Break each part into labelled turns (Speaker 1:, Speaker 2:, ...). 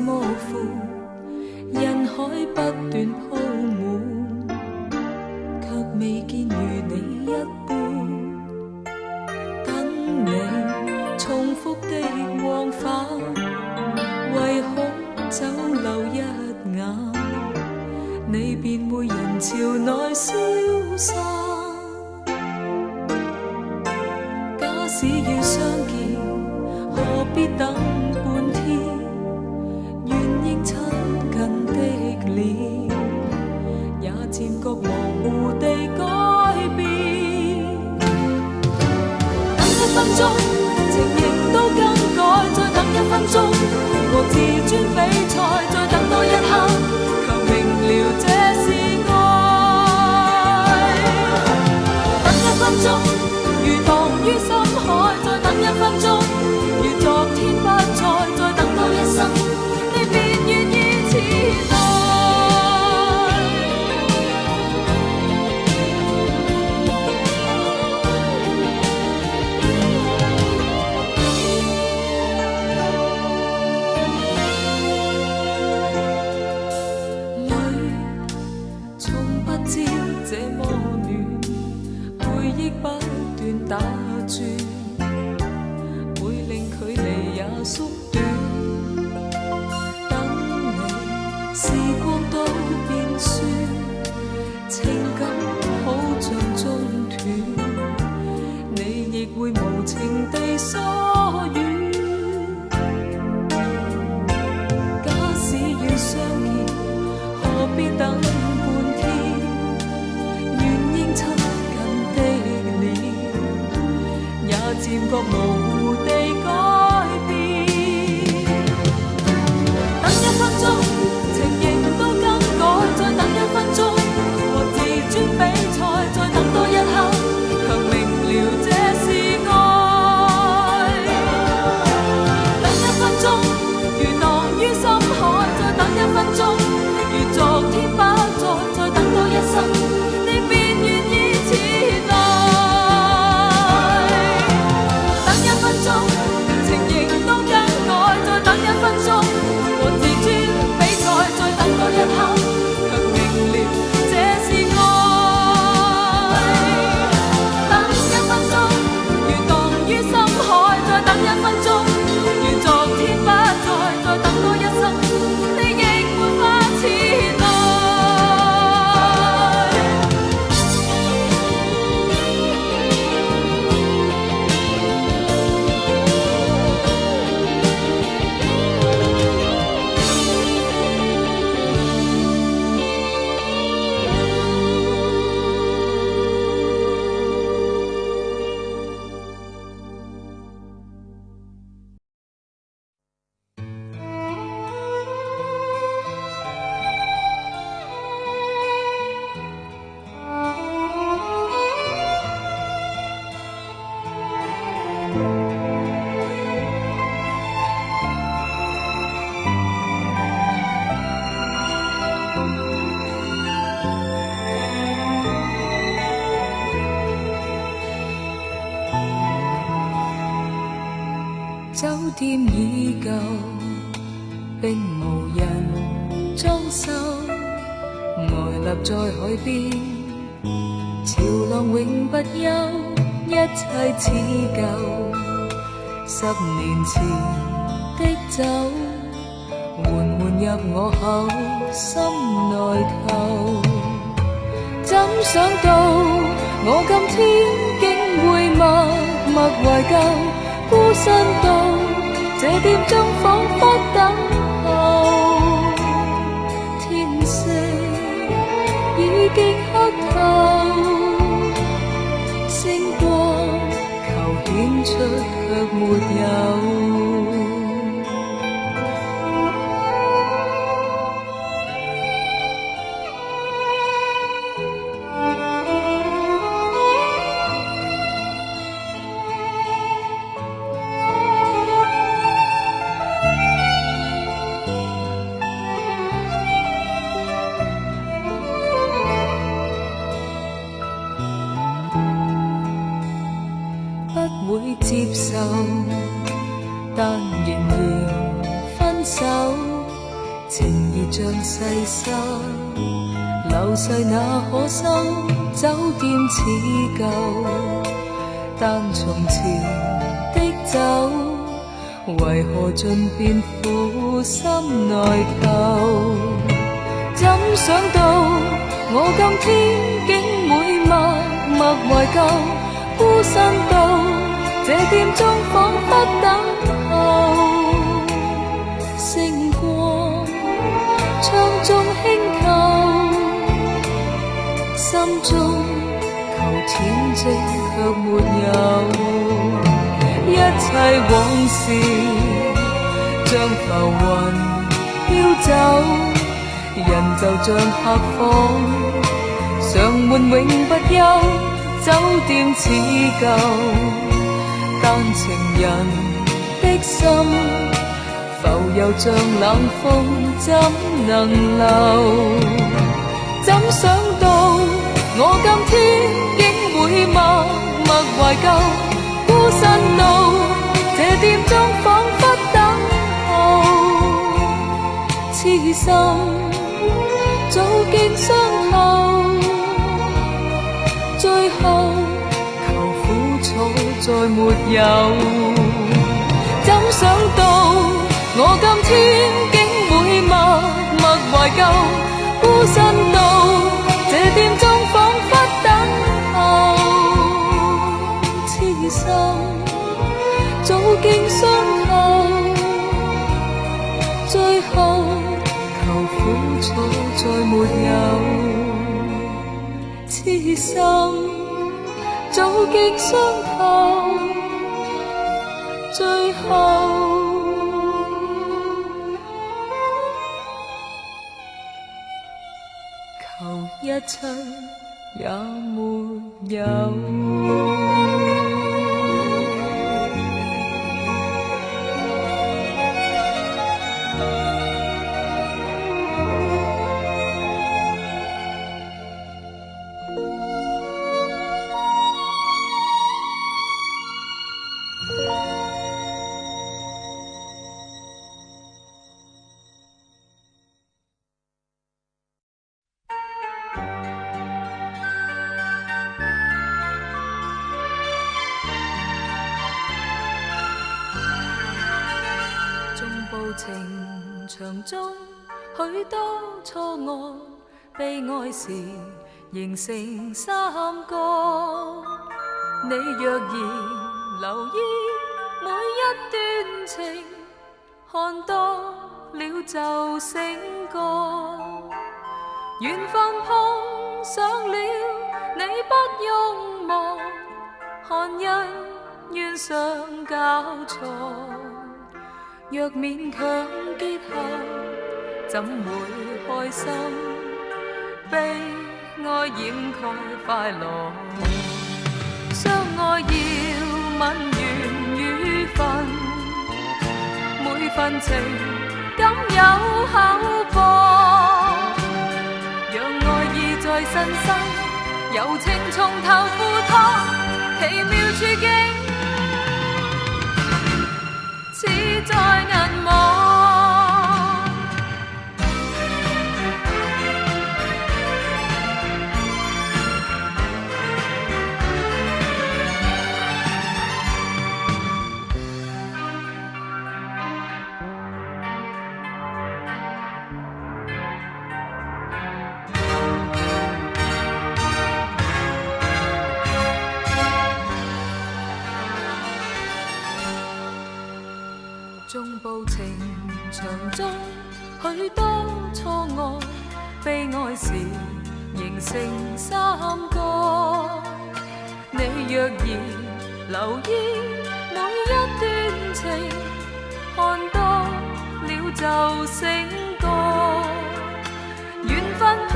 Speaker 1: 麼闊，人海不斷鋪滿，卻未見如你一般。等你重複的往返，唯恐走漏一眼，你便會人潮內消散。假使要相見，何必等半天？願意親近的臉，也漸覺模糊地改變。等一分鐘，情形都更改，再等一分鐘，和自尊比賽，再等多一刻，卻明了這是愛。等一分鐘，如蕩於深海，再等一分鐘，如昨天不再，再等多一生，你便願意遲來。淚從不知這麼暖，回憶不斷打轉，會令距離也縮短。等你時光都變酸，情感好像中斷，你亦會無情地疏遠。假使要相見，何必等半天？願應親近的臉，也漸覺模糊地改變。等一分鐘，情形都更改，再等一分鐘，和自尊比賽，再等多一刻，卻明了這是愛。等一分鐘，如蕩於深海，再等一分鐘，如昨天不再，再等多一生，你便願意遲來。等一分鐘，情形都更改，再等一分鐘，和自尊比賽，再等多一刻，卻明了這是愛。等一分鐘，如蕩於深海，再等一分鐘，如昨天不再，再等多一生，你亦沒法遲來。酒店已舊，並無人裝修，呆立在海邊，潮浪永不休，一切似舊。10年前的酒，緩緩入我口，心內頭。怎想到我今天竟會默默懷舊？孤身到這店中，彷彿等候。天色已經黑透，星光求顯出卻沒有。會接受，但仍然分手，情義像細沙，流逝那可心，酒店似舊，但從前的酒，為何盡變苦心內透？怎想到我今天竟會默默懷舊，孤身到這店中彷彿等候。星光窗中輕叩，心中求恬靜卻沒有，一切往事像浮雲飄走，人就像客房，常悶永不休，酒店似舊，但情人的心浮游像冷風，怎能留？怎想到我今天竟會默默懷舊，孤身到這店中彷彿等候，痴心早經傷透，最後求苦楚再沒有。怎想到我今天竟會默默懷舊，孤身到這店中彷彿等候，痴心早經傷透，最後求苦楚再沒有，痴心早經傷透，最後求一切也沒有。情場中許多錯愕，悲哀時形成三角。你若然留意每一段情，看多了就醒覺。緣分碰上了，你不用忙，看恩怨上交錯。若勉強結合，怎會開心？悲哀掩蓋快樂，相愛要問緣與分，每份情敢有厚薄，讓愛意在身心，柔情從頭付託，奇妙處境似在銀幕。縱步情場中許多錯愕，悲哀時形成三角。你若然留意每一段情，看多了就醒覺。緣分碰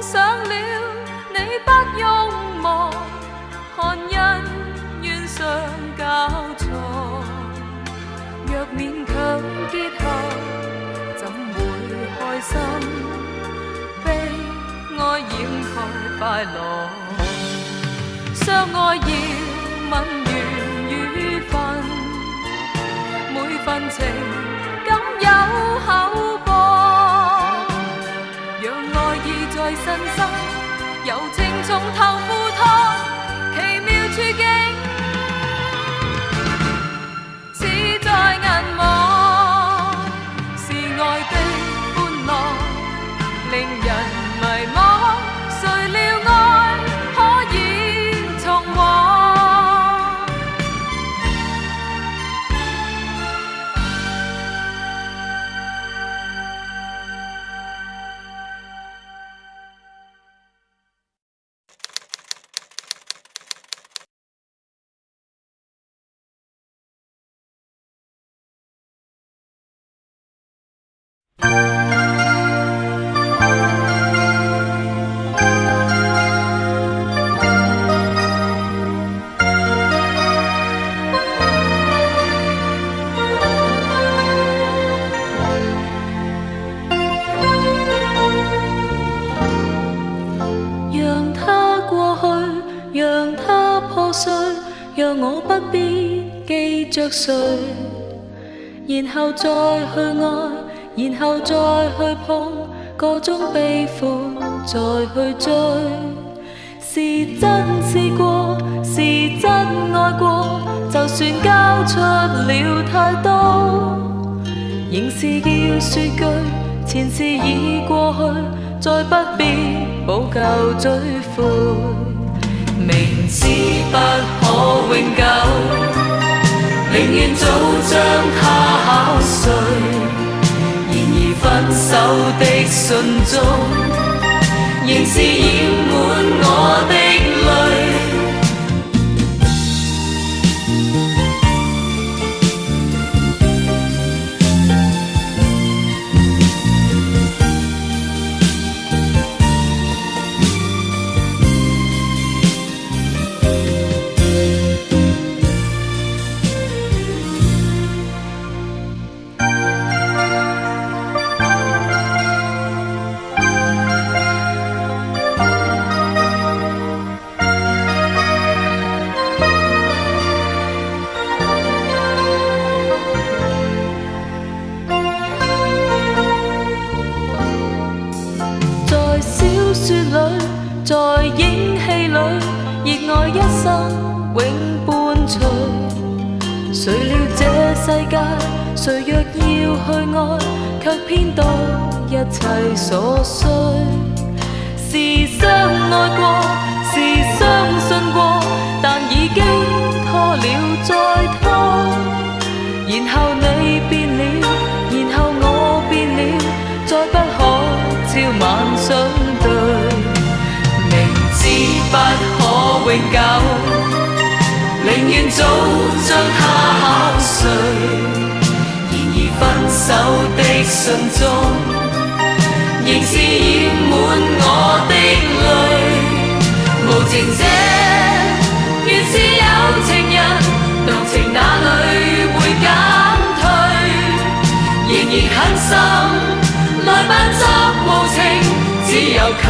Speaker 1: 上了，你不用忙，看恩怨上交錯。若勉強結合，怎會開心？悲哀掩蓋快樂，相愛要問緣與分，每份情敢有厚薄。從頭赴託，奇妙處境似在銀幕，是愛的歡樂令人迷惘，誰料愛可以重獲。讓我不必記着誰，然後再去愛，然後再去碰，個中悲歡再去追。是真試過，是真愛過，就算交出了太多，仍是要說句前事已過去，再不必補救追悔。明知不可永久，寧願早將它考碎。然而分手的信中，仍是染滿我的淚。在影戲裏，熱愛一生永伴隨。誰料這世界，誰若要去愛，卻偏多一切瑣碎。是相愛過，是相信過，但已經拖了再拖。然後你變了，然後我變了，再不可朝晚相對。知不可永久，寧願早將它考碎。然而分手的信中，仍是染滿我的淚。無情者越是有情人，動情哪裏會減退？然而狠心來扮作無情，只有強